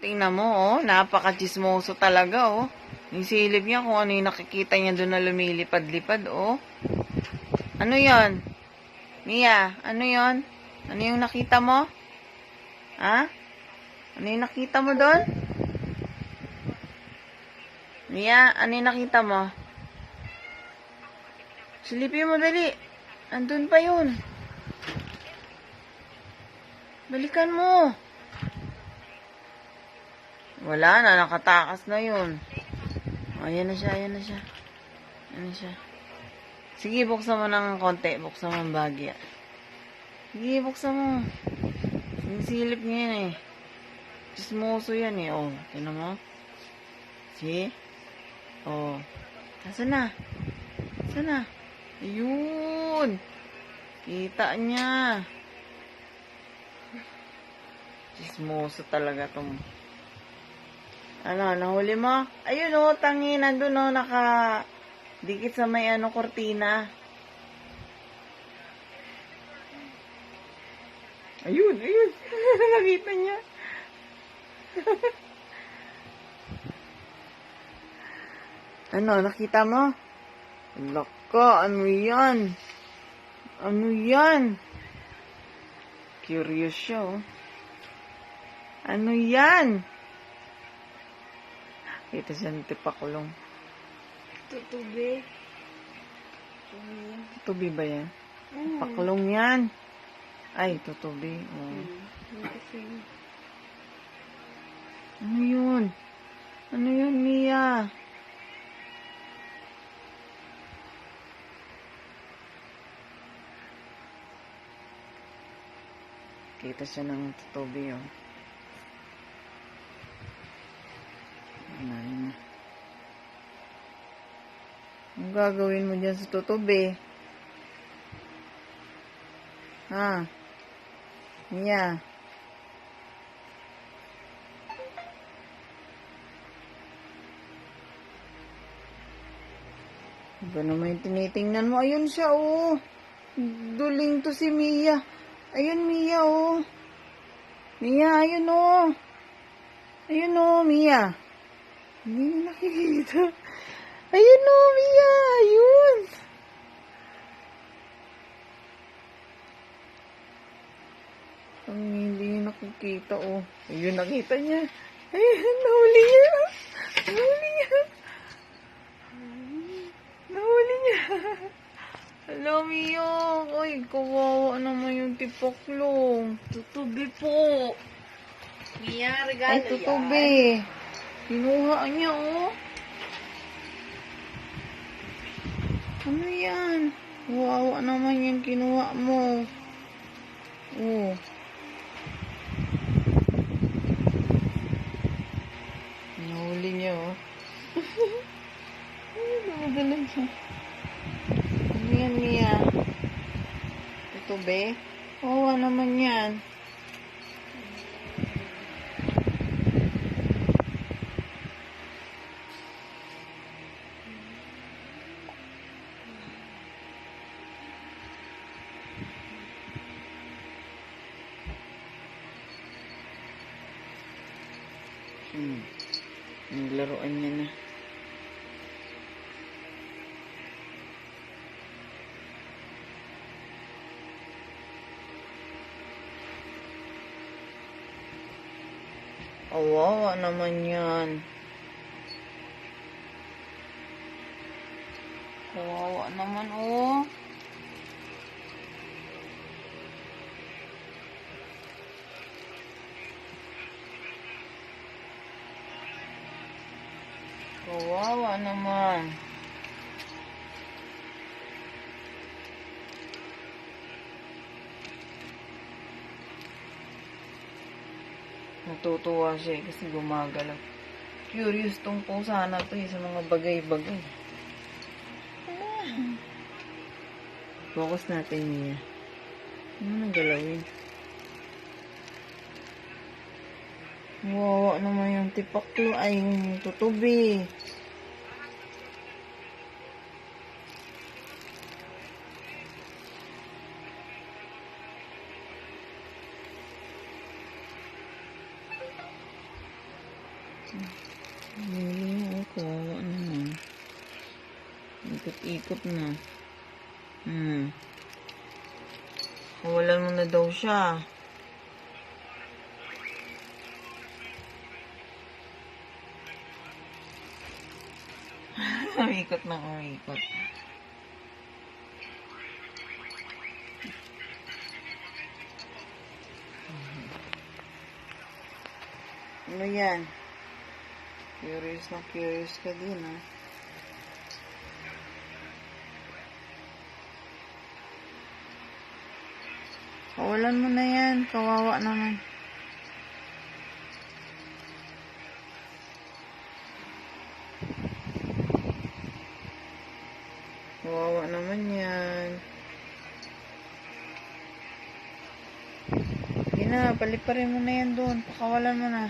Tingnan mo, oh. Napaka-chismoso talaga, oh. Yung silip niya kung ano yung nakikita niya doon na lumilipad-lipad, oh. Ano yon? Mia, ano yon? Ano yung nakita mo? Ha? Ano yung nakita mo doon? Mia, ano yung nakita mo? Silipin mo dali. Andun pa yun. Balikan mo. Wala na, nakatakas na yun. O, ayan na siya, ayan na siya. Ayan na siya. Sige, buksan mo ng konti. Buksan mo ang bagya. Sige, buksan mo. Sinisilip niya yan eh. Chismoso yan eh. O, tignan mo. See? O. Nasaan na? Nasaan na? Ayun. Kita niya. Chismoso talaga tong. Ano, nahuli mo? Ayun o, tangi, nandun o, dikit sa may kortina. Ayun, ayun. Nakita niya. Ano, nakita mo? Laka, ano yan? Ano yan? Curious siya, oh. Ano yan? Kita siya ng tipakulong. Tutubi. Tutubi ba yan? Pakulong yan. Ay, tutubi. Oh. Ano yun? Ano yun, Mia? Kita siya ng tutubi, oh. Ano? Ang gagawin mo dyan sa tutubi? Ha? Mia? Iba naman yung tinitingnan mo. Ayun siya, oh. Duling to si Mia. Ayun, Mia, oh. Mia, ayun, oh. Ayun, oh, Mia. Hindi nakikita. Ayun, oh, Mia. Ayun. Ang hindi nakikita, oh. Ayun, nakita niya. Ayun, nahuli niya. Nahuli niya. Nahuli niya. Hello, Mia. Ay, kawawa naman yung tipaklong. Tutubi po. Mia, regalo Ay, tutubi. Kinuha niya, oh. Ano yan? Kawawa naman yung kinuha mo. Oh. Nahuli niya, oh. Ay, namagalan siya. Ano yan, Mia? Tutubi? Kawawa naman yan. Naglaruan niya na. Kawawa naman yan. Kawawa naman, oh. Kawawa naman. Natutuwa siya kasi gumagalaw. Curious tong pusa na to sa mga bagay-bagay. Focus natin niya. Ano nang galawin? Wawa naman yung tipaklo. Ay, yung tutubi. Hindi mo, kawawa naman. Ikot-ikot na. Kawalan mo na daw siya. Umikot na umikot. Ano yan? Curious na curious ka din, ha? Kawalan mo na yan. Kawawa naman. Kawawa naman yan. Sige na, paliparin mo na yan doon. Pakawalan mo na.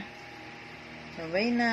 Sabay na.